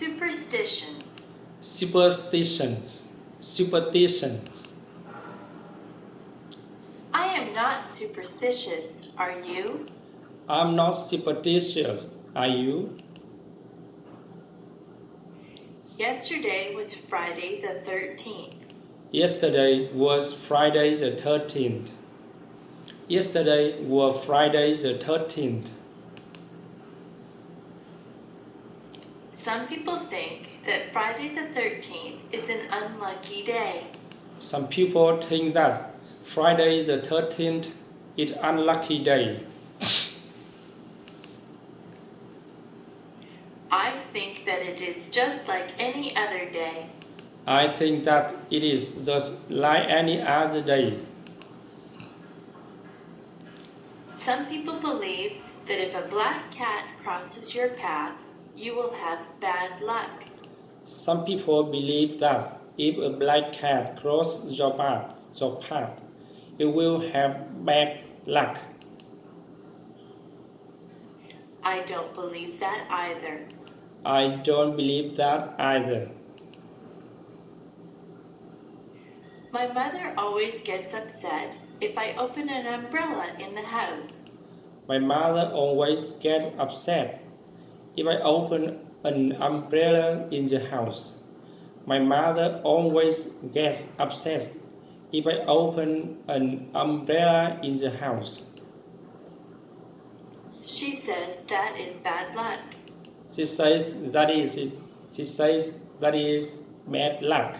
Superstitions. Superstitions. Superstitions. I am not superstitious, are you? I'm not superstitious, are you? Yesterday was Friday the 13th. Yesterday was Friday the 13th. Yesterday was Friday the 13th. Some people think that Friday the 13th is an unlucky day. Some people think that Friday the 13th is unlucky day. I think that it is just like any other day. I think that it is just like any other day. Some people believe that if a black cat crosses your path, you will have bad luck. Some people believe that if a black cat crosses your path, you will have bad luck. I don't believe that either. I don't believe that either. My mother always gets upset if I open an umbrella in the house. My mother always gets upset if I open an umbrella in the house. My mother always gets upset if I open an umbrella in the house. She says that is bad luck. She says that is bad luck.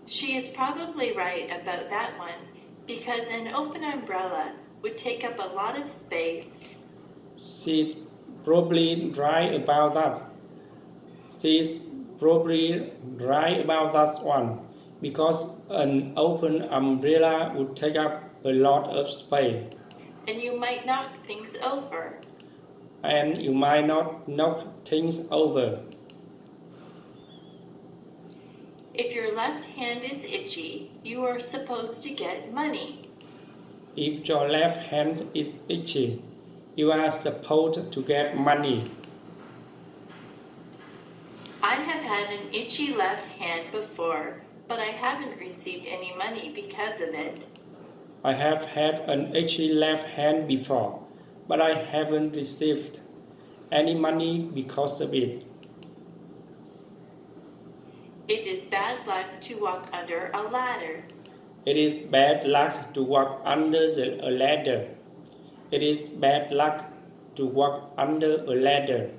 She is probably right about that one, because an open umbrella would take up a lot of space. She's probably right about that. She's probably right about that one, because an open umbrella would take up a lot of space. And you might knock things over. And you might not knock things over. If your left hand is itchy, you are supposed to get money. If your left hand is itchy, you are supposed to get money. I have had an itchy left hand before, but I haven't received any money because of it. I have had an itchy left hand before, but I haven't received any money because of it. It is bad luck to walk under a ladder. It is bad luck to walk under a ladder. It is bad luck to walk under a ladder.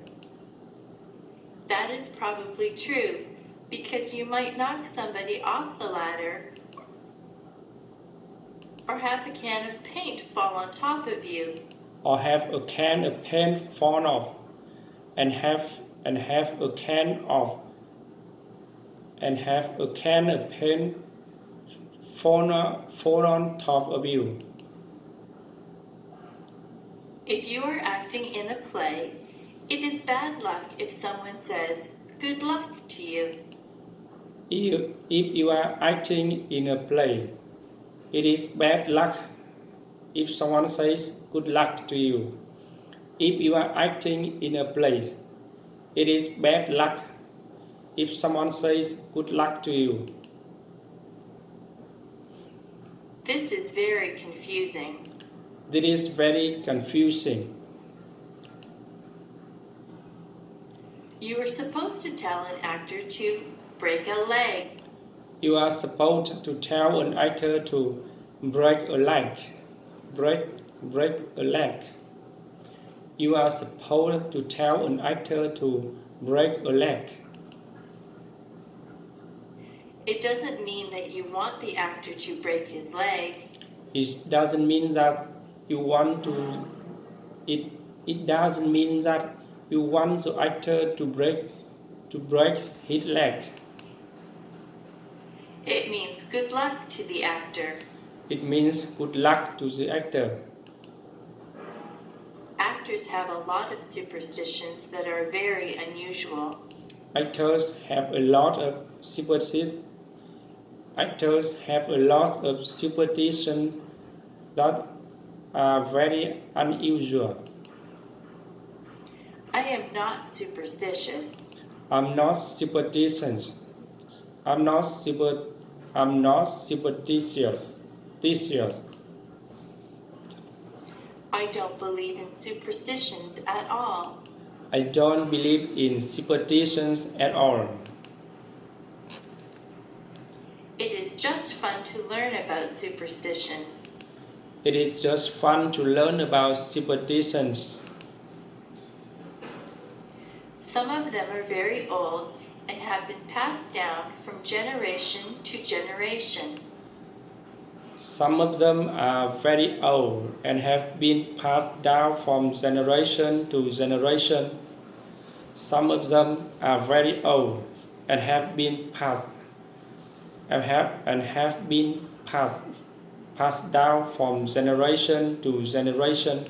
That is probably true, because you might knock somebody off the ladder or have a can of paint fall on top of you. Or have a can of paint fall off, and have a can of paint fall on top of you. If you are acting in a play, it is bad luck if someone says, "Good luck" to you. If you are acting in a play, it is bad luck if someone says good luck to you. If you are acting in a play, it is bad luck if someone says good luck to you. This is very confusing. This is very confusing. You are supposed to tell an actor to break a leg. You are supposed to tell an actor to break a leg. Break a leg. You are supposed to tell an actor to break a leg. It doesn't mean that you want the actor to break his leg. It doesn't mean that you want to. It doesn't mean that you want the actor to break his leg. It means good luck to the actor. It means good luck to the actor. Actors have a lot of superstitions that are very unusual. Actors have a lot of superstitions. Actors have a lot of superstitions that are very unusual. I am not superstitious. I'm not superstitious. I'm not superstitious. I don't believe in superstitions at all. I don't believe in superstitions at all. It is just fun to learn about superstitions. It is just fun to learn about superstitions. Some of them are very old and have been passed down from generation to generation. Some of them are very old and have been passed down from generation to generation. Some of them are very old and have been passed down from generation to generation.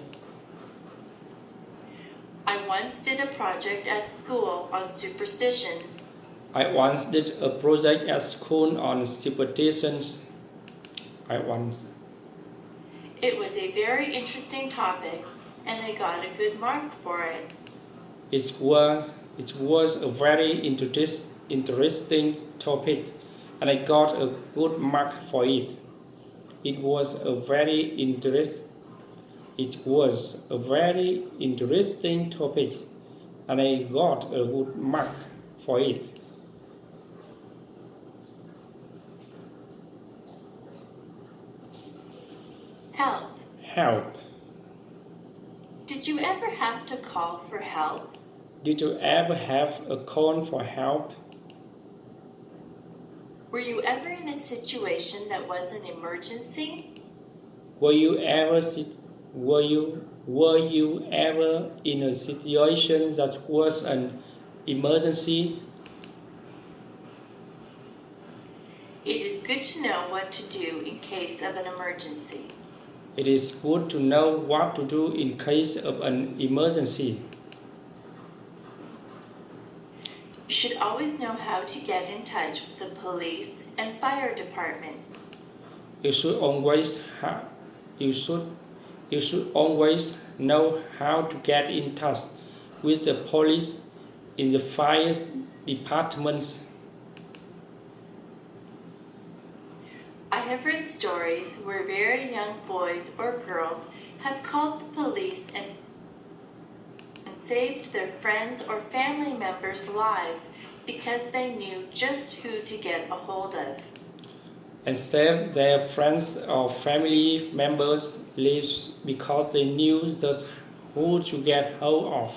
I once did a project at school on superstitions. I once did a project at school on superstitions. It was a very interesting topic, and I got a good mark for it. It was a very interesting topic, and I got a good mark for it. It was a very interesting topic, and I got a good mark for it. Help. Did you ever have to call for help? Did you ever have a call for help? Were you ever in a situation that was an emergency? Were you ever in a situation that was an emergency? It is good to know what to do in case of an emergency. It is good to know what to do in case of an emergency. You should always know how to get in touch with the police and fire departments. You should always know how to get in touch with the police in the fire departments. I have read stories where very young boys or girls have called the police and saved their friends or family members' lives because they knew just who to get a hold of. And saved their friends or family members' lives because they knew just who to get hold of.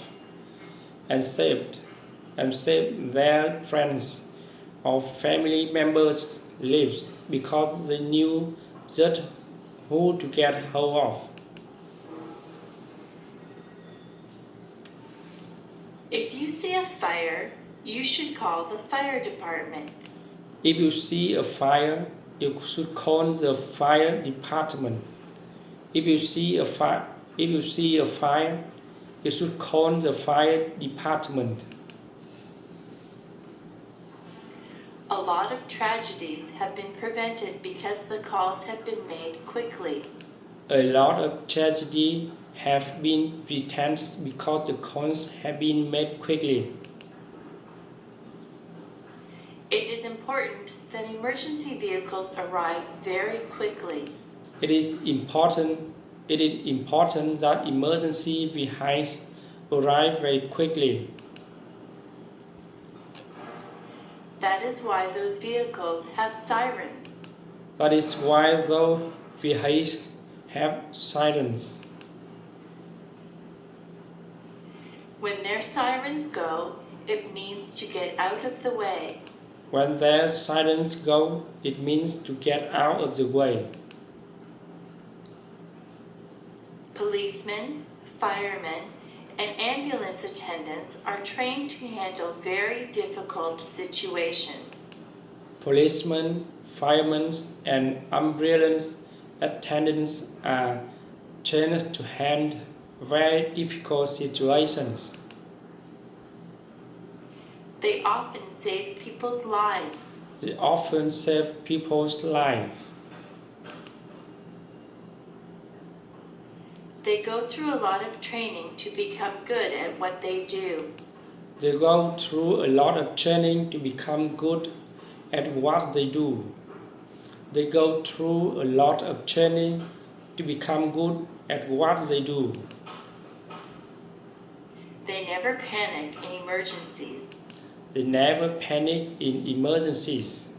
And saved their friends or family members' lives because they knew just who to get hold of. If you see a fire, you should call the fire department. If you see a fire, you should call the fire department. If you see a fire, you should call the fire department. A lot of tragedies have been prevented because the calls have been made quickly. A lot of tragedy have been prevented because the calls have been made quickly. It is important that emergency vehicles arrive very quickly. It is important that emergency vehicles arrive very quickly. That is why those vehicles have sirens. That is why those vehicles have sirens. When their sirens go, it means to get out of the way. When their sirens go, it means to get out of the way. Policemen, firemen, and ambulance attendants are trained to handle very difficult situations. Policemen, firemen, and ambulance attendants are trained to handle very difficult situations. They often save people's lives. They often save people's lives. They go through a lot of training to become good at what they do. They go through a lot of training to become good at what they do. They go through a lot of training to become good at what they do. They never panic in emergencies. They never panic in emergencies.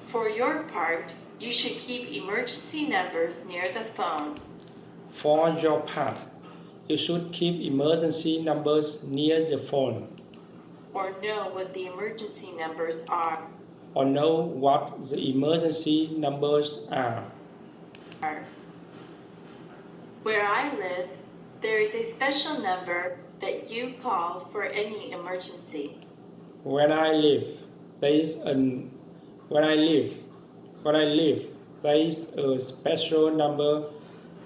For your part, you should keep emergency numbers near the phone. For your part, you should keep emergency numbers near the phone. Or know what the emergency numbers are. Or know what the emergency numbers are. Where I live, there is a special number that you call for any emergency. When I live, there is a special number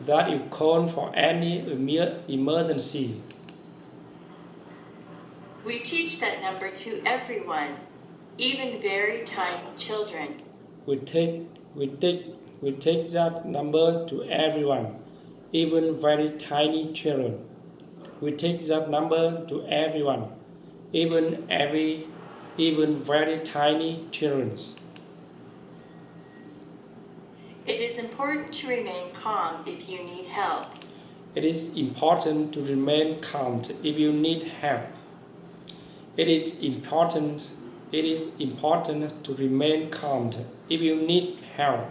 that you call for any emergency. We teach that number to everyone, even very tiny children. We take that number to everyone, even very tiny children. We take that number to everyone, even very tiny children. It is important to remain calm if you need help. It is important to remain calm if you need help. It is important to remain calm if you need help.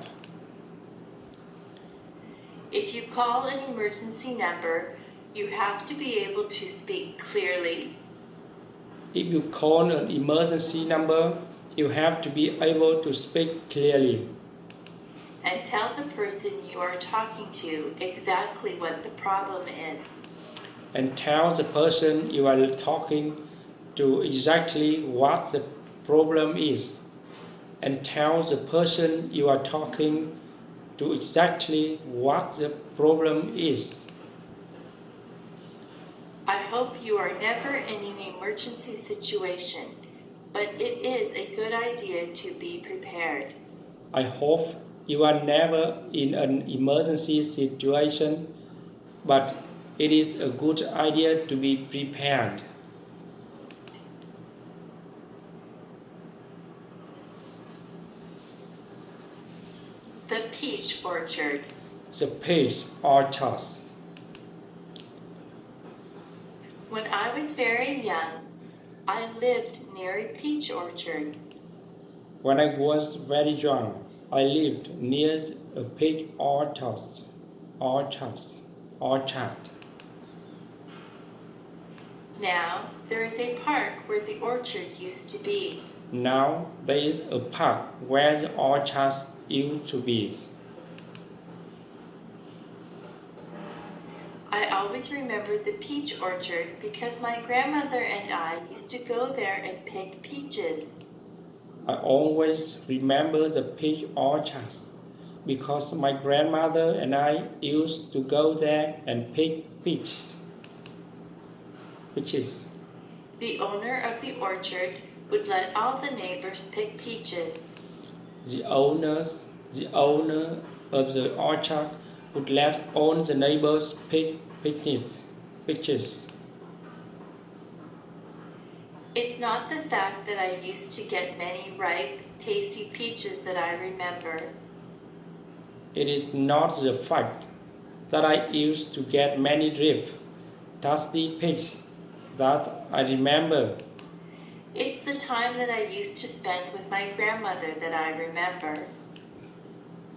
If you call an emergency number, you have to be able to speak clearly. If you call an emergency number, you have to be able to speak clearly. And tell the person you are talking to exactly what the problem is. And tell the person you are talking to exactly what the problem is. And tell the person you are talking to exactly what the problem is. I hope you are never in an emergency situation, but it is a good idea to be prepared. I hope you are never in an emergency situation, but it is a good idea to be prepared. The peach orchard. The peach orchard. When I was very young, I lived near a peach orchard. When I was very young, I lived near a peach orchard. Now there is a park where the orchard used to be. Now there is a park where the orchard used to be. I always remember the peach orchard because my grandmother and I used to go there and pick peaches. I always remember the peach orchard because my grandmother and I used to go there and pick peaches. The owner of the orchard would let all the neighbors pick peaches. The owner of the orchard would let all the neighbors pick peaches. It's not the fact that I used to get many ripe, tasty peaches that I remember. It is not the fact that I used to get many ripe, tasty peaches that I remember. It's the time that I used to spend with my grandmother that I remember.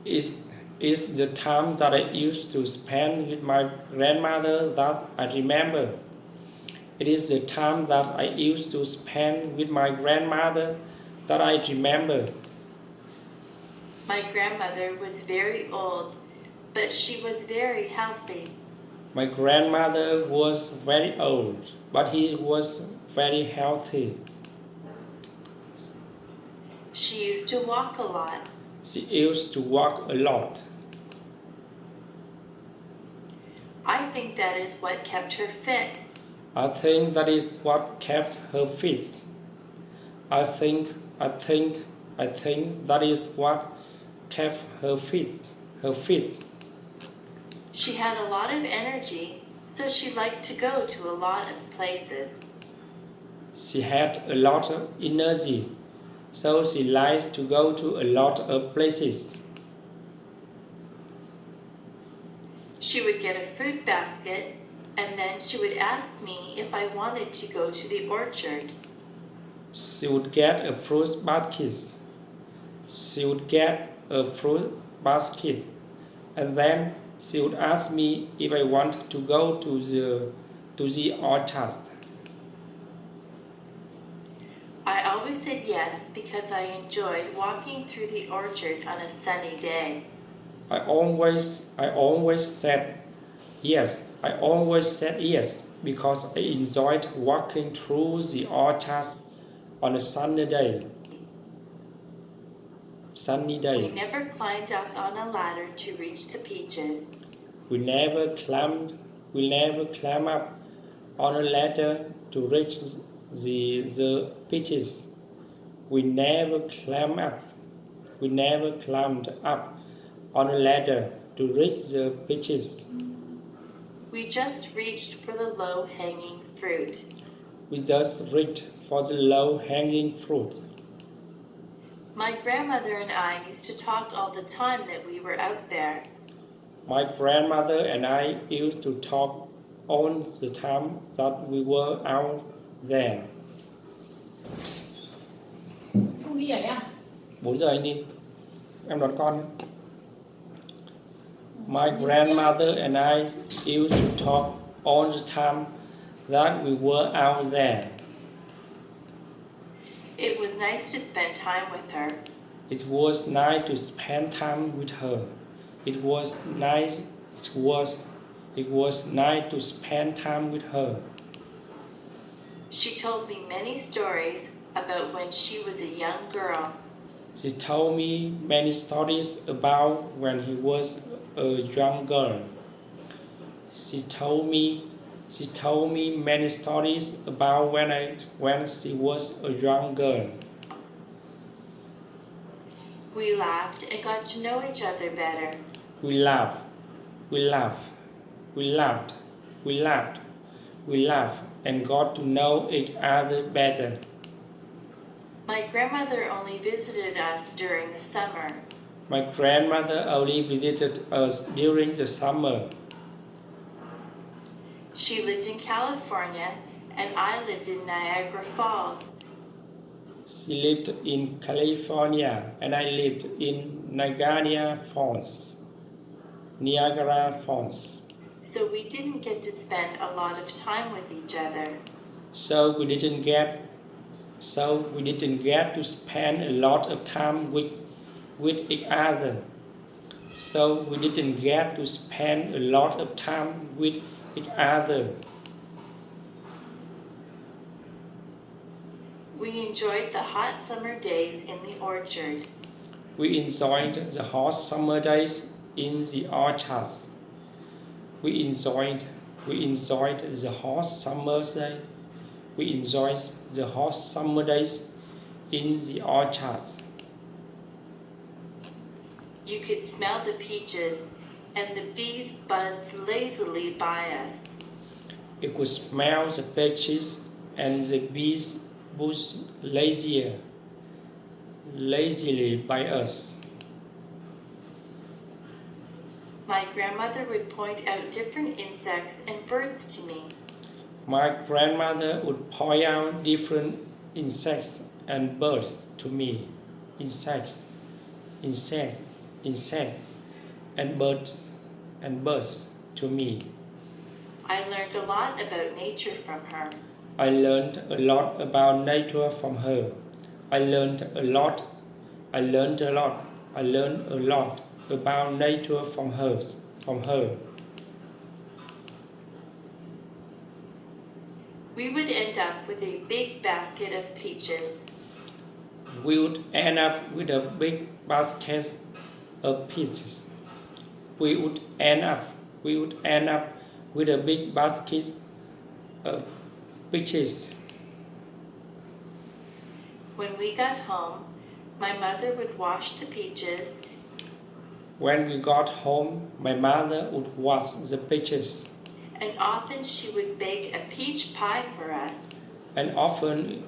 It's the time that I used to spend with my grandmother that I remember. It is the time that I used to spend with my grandmother that I remember. My grandmother was very old, but she was very healthy. My grandmother was very old, but she was very healthy. She used to walk a lot. She used to walk a lot. I think that is what kept her fit. I think that is what kept her fit. I think that is what kept her fit. She had a lot of energy, so she liked to go to a lot of places. She had a lot of energy, so she liked to go to a lot of places. She would get a fruit basket, and then she would ask me if I wanted to go to the orchard. She would get a fruit basket. She would get a fruit basket, and then she would ask me if I wanted to go to the orchard. I always said yes because I enjoyed walking through the orchard on a sunny day. I always said yes. I always said yes because I enjoyed walking through the orchard on a sunny day. We never climbed up on a ladder to reach the peaches. We never climbed up on a ladder to reach the peaches. We never climbed up on a ladder to reach the peaches. We just reached for the low-hanging fruit. We just reached for the low-hanging fruit. My grandmother and I used to talk all the time that we were out there. My grandmother and I used to talk all the time that we were out there. Không đi à? 4 giờ anh đi. Em đón con. My grandmother and I used to talk all the time that we were out there. It was nice to spend time with her. It was nice to spend time with her. It was nice to spend time with her. She told me many stories about when she was a young girl. She told me many stories about when he was a young girl. She told me many stories about when she was a young girl. We laughed and got to know each other better. We laughed and got to know each other better. My grandmother only visited us during the summer. My grandmother only visited us during the summer. She lived in California and I lived in Niagara Falls. She lived in California and I lived in Niagara Falls. So we didn't get to spend a lot of time with each other. So we didn't get to spend a lot of time with each other. So we didn't get to spend a lot of time with each other. We enjoyed the hot summer days in the orchard. We enjoyed the hot summer days in the orchard. We enjoyed the hot summer day. We enjoyed the hot summer days in the orchard. You could smell the peaches and the bees buzzed lazily by us. You could smell the peaches and the bees buzzed lazily by us. My grandmother would point out different insects and birds to me. My grandmother would point out different insects and birds to me. Insects and birds to me. I learned a lot about nature from her. I learned a lot about nature from her. I learned a lot about nature from her. We would end up with a big basket of peaches. We would end up with a big basket of peaches. We would end up with a big basket of peaches. When we got home, my mother would wash the peaches. When we got home, my mother would wash the dishes, And often she would bake a peach pie for us. and often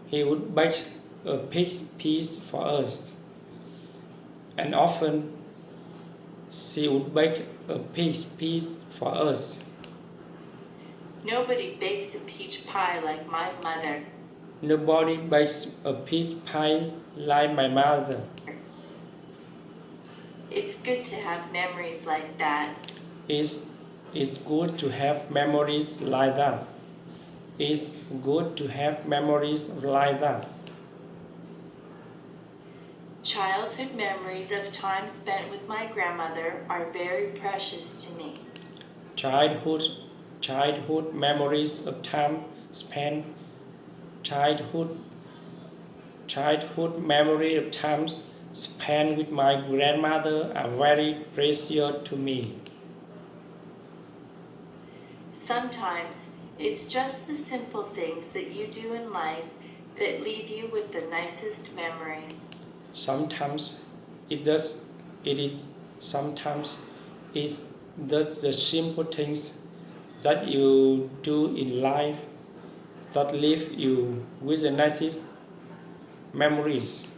he would bake a piece for us, and often she would bake a piece for us. Nobody bakes a peach pie like my mother. Nobody bakes a peach pie like my mother. It's good to have memories like that. It's good to have memories like that. It's good to have memories like that. Childhood memories of time spent with my grandmother are very precious to me. Childhood memories of time spent. Childhood memory of times spent with my grandmother are very precious to me. Sometimes it's just the simple things that you do in life that leave you with the nicest memories. Sometimes it's just the simple things that you do in life that leave you with the nicest memories.